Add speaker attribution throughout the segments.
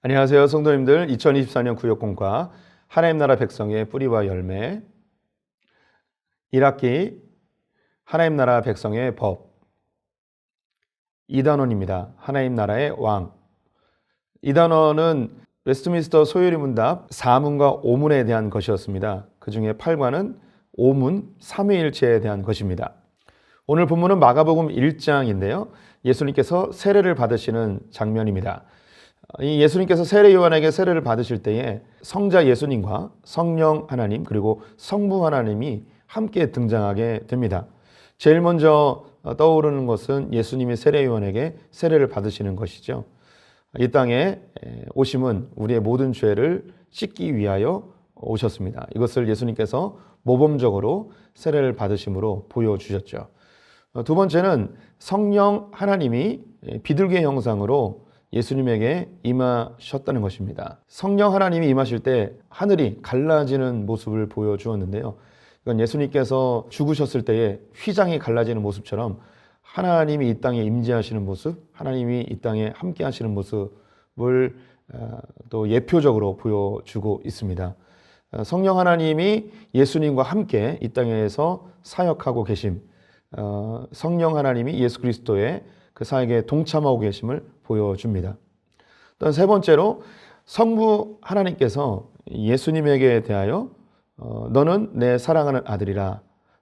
Speaker 1: 안녕하세요, 성도님들. 2024년 구역공과 하나님 나라 백성의 뿌리와 열매 1학기 하나님 나라 백성의 법 2단원입니다. 하나님 나라의 왕. 2단원은 웨스트민스터 소요리 문답 4문과 5문에 대한 것이었습니다. 그 중에 8관은 5문 삼위일체에 대한 것입니다. 오늘 본문은 마가복음 1장인데요. 예수님께서 세례를 받으시는 장면입니다. 이 예수님께서 세례 요한에게 세례를 받으실 때에 성자 예수님과 성령 하나님 그리고 성부 하나님이 함께 등장하게 됩니다. 제일 먼저 떠오르는 것은 예수님이 세례 요한에게 세례를 받으시는 것이죠. 이 땅에 오심은 우리의 모든 죄를 씻기 위하여 오셨습니다. 이것을 예수님께서 모범적으로 세례를 받으심으로 보여주셨죠. 두 번째는 성령 하나님이 비둘기 형상으로 예수님에게 임하셨다는 것입니다. 성령 하나님이 임하실 때 하늘이 갈라지는 모습을 보여주었는데요. 이건 예수님께서 죽으셨을 때에 휘장이 갈라지는 모습처럼 하나님이 이 땅에 임재하시는 모습, 하나님이 이 땅에 함께 하시는 모습을 또 예표적으로 보여주고 있습니다. 성령 하나님이 예수님과 함께 이 땅에서 사역하고 계심, 성령 하나님이 예수 그리스도의 그 사역에 동참하고 계심을 보여줍니다. 또 세 번째로 성부 하나님께서 예수님에게 대하여 너는 내 사랑하는 아들이라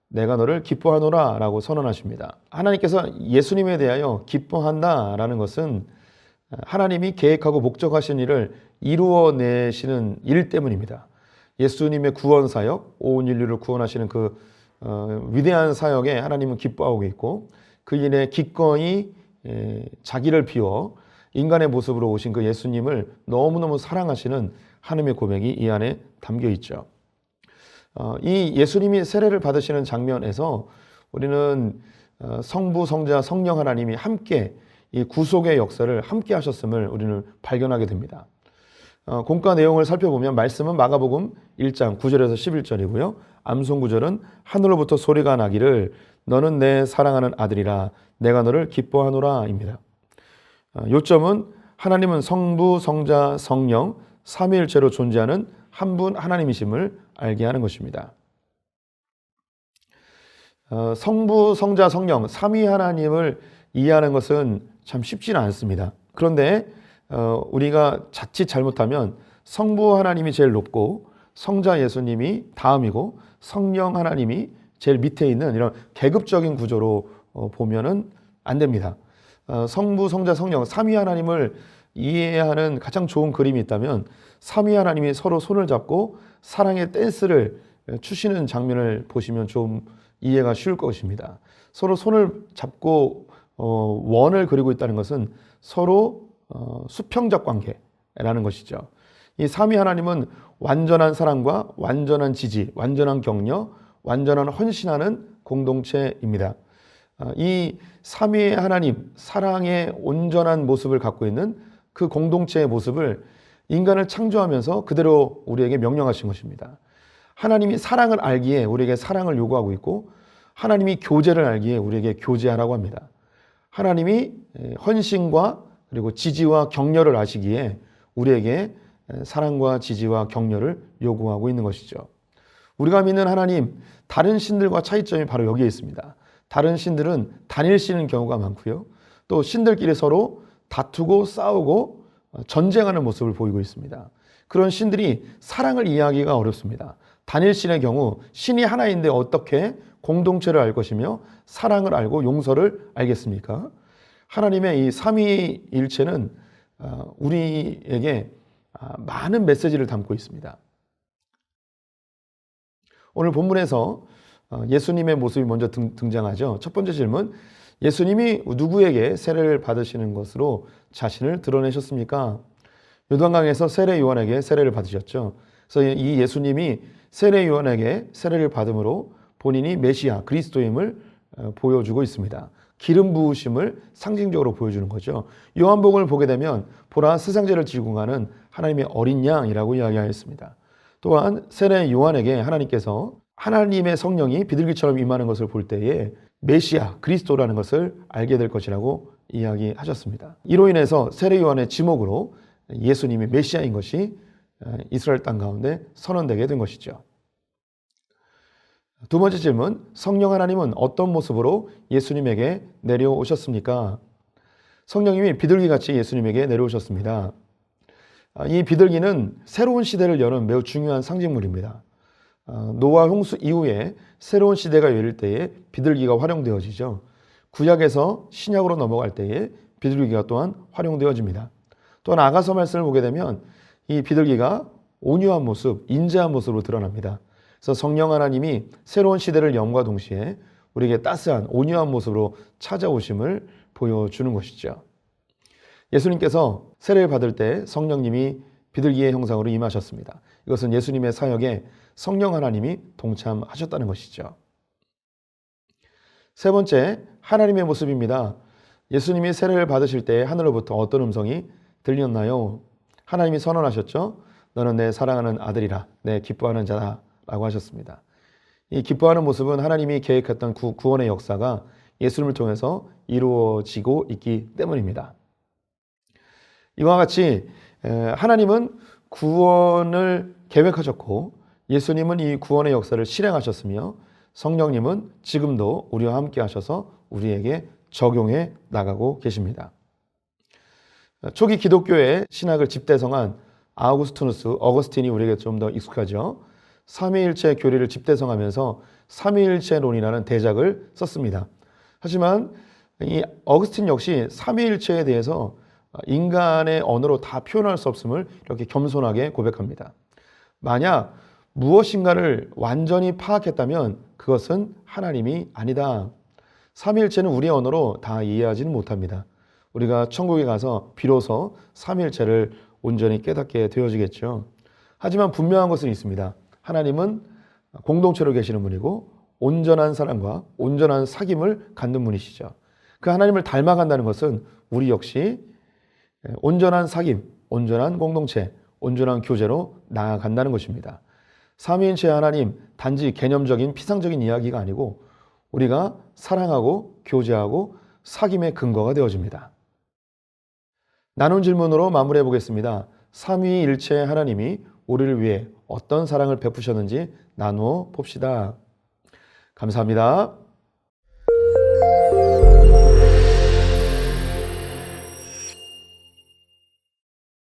Speaker 1: 내가 너를 기뻐하노라 라고 선언하십니다. 하나님께서 예수님에 대하여 기뻐한다라는 것은 하나님이 계획하고 목적하신 일을 이루어내시는 일 때문입니다. 예수님의 구원 사역, 온 인류를 구원하시는 그 위대한 사역에 하나님은 기뻐하고 있고 그 일에 기꺼이 자기를 비워 인간의 모습으로 오신 그 예수님을 너무너무 사랑하시는 하나님의 고백이 이 안에 담겨 있죠. 이 예수님이 세례를 받으시는 장면에서 우리는 성부, 성자, 성령 하나님이 함께 이 구속의 역사를 함께 하셨음을 우리는 발견하게 됩니다. 공과 내용을 살펴보면 말씀은 마가복음 1장 9절에서 11절이고요. 암송 구절은 하늘로부터 소리가 나기를 너는 내 사랑하는 아들이라 내가 너를 기뻐하노라입니다. 요점은 하나님은 성부, 성자, 성령 삼위일체로 존재하는 한 분 하나님이심을 알게 하는 것입니다. 성부, 성자, 성령 삼위 하나님을 이해하는 것은 참 쉽지는 않습니다. 그런데 우리가 자칫 잘못하면 성부 하나님이 제일 높고 성자 예수님이 다음이고 성령 하나님이 제일 밑에 있는 이런 계급적인 구조로 보면은 안 됩니다. 성부, 성자, 성령 삼위 하나님을 이해하는 가장 좋은 그림이 있다면 삼위 하나님이 서로 손을 잡고 사랑의 댄스를 추시는 장면을 보시면 좀 이해가 쉬울 것입니다. 서로 손을 잡고 원을 그리고 있다는 것은 서로 수평적 관계라는 것이죠. 이 삼위 하나님은 완전한 사랑과 완전한 지지, 완전한 격려, 완전한 헌신하는 공동체입니다. 이 삼위의 하나님, 사랑의 온전한 모습을 갖고 있는 그 공동체의 모습을 인간을 창조하면서 그대로 우리에게 명령하신 것입니다. 하나님이 사랑을 알기에 우리에게 사랑을 요구하고 있고 하나님이 교제를 알기에 우리에게 교제하라고 합니다. 하나님이 헌신과 그리고 지지와 격려를 아시기에 우리에게 사랑과 지지와 격려를 요구하고 있는 것이죠. 우리가 믿는 하나님, 다른 신들과 차이점이 바로 여기에 있습니다. 다른 신들은 단일신인 경우가 많고요. 또 신들끼리 서로 다투고 싸우고 전쟁하는 모습을 보이고 있습니다. 그런 신들이 사랑을 이해하기가 어렵습니다. 단일신의 경우 신이 하나인데 어떻게 공동체를 알 것이며 사랑을 알고 용서를 알겠습니까? 하나님의 이 삼위일체는 우리에게 많은 메시지를 담고 있습니다. 오늘 본문에서 예수님의 모습이 먼저 등장하죠. 첫 번째 질문, 예수님이 누구에게 세례를 받으시는 것으로 자신을 드러내셨습니까? 요단강에서 세례 요한에게 세례를 받으셨죠. 그래서 이 예수님이 세례 요한에게 세례를 받음으로 본인이 메시아, 그리스도임을 보여주고 있습니다. 기름 부으심을 상징적으로 보여주는 거죠. 요한복음을 보게 되면 보라 세상죄를 지고 가는 하나님의 어린 양이라고 이야기하였습니다. 또한 세례 요한에게 하나님께서 하나님의 성령이 비둘기처럼 임하는 것을 볼 때에 메시아, 그리스도라는 것을 알게 될 것이라고 이야기하셨습니다. 이로 인해서 세례 요한의 지목으로 예수님이 메시아인 것이 이스라엘 땅 가운데 선언되게 된 것이죠. 두 번째 질문, 성령 하나님은 어떤 모습으로 예수님에게 내려오셨습니까? 성령님이 비둘기같이 예수님에게 내려오셨습니다. 이 비둘기는 새로운 시대를 여는 매우 중요한 상징물입니다. 노아 홍수 이후에 새로운 시대가 열릴 때에 비둘기가 활용되어지죠. 구약에서 신약으로 넘어갈 때에 비둘기가 또한 활용되어집니다. 또한 아가서 말씀을 보게 되면 이 비둘기가 온유한 모습, 인자한 모습으로 드러납니다. 그래서 성령 하나님이 새로운 시대를 염과 동시에 우리에게 따스한 온유한 모습으로 찾아오심을 보여주는 것이죠. 예수님께서 세례를 받을 때 성령님이 비둘기의 형상으로 임하셨습니다. 이것은 예수님의 사역에 성령 하나님이 동참하셨다는 것이죠. 세 번째, 하나님의 모습입니다. 예수님이 세례를 받으실 때 하늘로부터 어떤 음성이 들렸나요? 하나님이 선언하셨죠. 너는 내 사랑하는 아들이라, 내 기뻐하는 자다 라고 하셨습니다. 이 기뻐하는 모습은 하나님이 계획했던 구원의 역사가 예수님을 통해서 이루어지고 있기 때문입니다. 이와 같이 하나님은 구원을 계획하셨고 예수님은 이 구원의 역사를 실행하셨으며 성령님은 지금도 우리와 함께 하셔서 우리에게 적용해 나가고 계십니다. 초기 기독교의 신학을 집대성한 어거스틴이 우리에게 좀 더 익숙하죠. 삼위일체 교리를 집대성하면서 삼위일체론이라는 대작을 썼습니다. 하지만 이 어거스틴 역시 삼위일체에 대해서 인간의 언어로 다 표현할 수 없음을 이렇게 겸손하게 고백합니다. 만약 무엇인가를 완전히 파악했다면 그것은 하나님이 아니다. 삼위일체는 우리의 언어로 다 이해하지는 못합니다. 우리가 천국에 가서 비로소 삼위일체를 온전히 깨닫게 되어지겠죠. 하지만 분명한 것은 있습니다. 하나님은 공동체로 계시는 분이고 온전한 사랑과 온전한 사귐을 갖는 분이시죠. 그 하나님을 닮아간다는 것은 우리 역시 온전한 사귐, 온전한 공동체, 온전한 교제로 나아간다는 것입니다. 삼위일체 하나님, 단지 개념적인 피상적인 이야기가 아니고 우리가 사랑하고 교제하고 사귐의 근거가 되어집니다. 나눈 질문으로 마무리해 보겠습니다. 삼위일체 하나님이 우리를 위해 어떤 사랑을 베푸셨는지 나누어 봅시다. 감사합니다.